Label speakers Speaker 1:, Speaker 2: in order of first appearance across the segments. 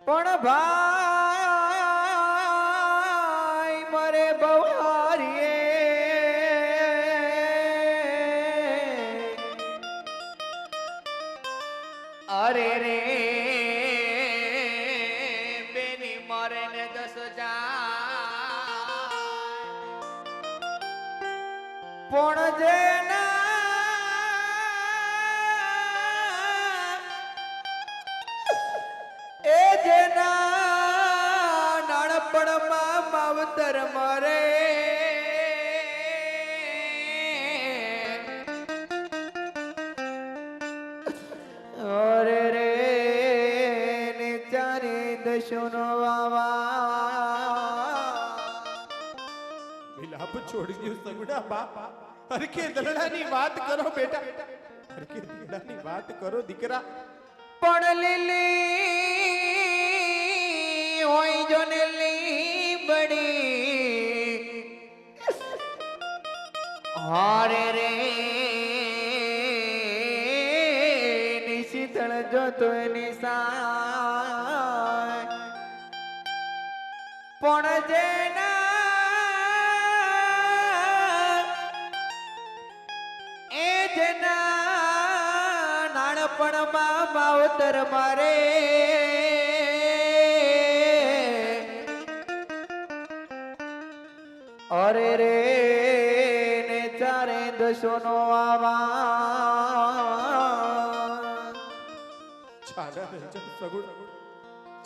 Speaker 1: પણ ભાઈ મરે બવારીએ અરે રે બેની મરે ને 10 પણ જેના એ જેના નાનપણમાં માવતર મરે અરે રે ને ચારે દશોનો વાવા
Speaker 2: વિલાપ છોડી દો સગુડા બાપ હરખે દલડાની વાત કરો બેટા હરખે દલડાની વાત કરો દીકરા
Speaker 1: પણ લીલી હોય જો ને લીબડી હારે રે નિશીતળ જોતો એની સાય પણ જેના એ જેના નાનપણમાં માવતર મારે અરે રે ને ચારે દશોનો આવા
Speaker 2: છાના રહી જાવ સગુડા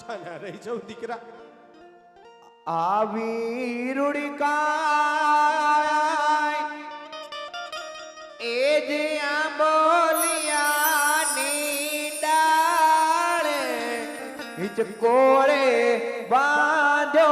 Speaker 2: છાના રહી જાવ દીકરા
Speaker 1: આવી રૂડિકાય એ જે આંબોલિયાની ડાળે હિચકોળે બાંધો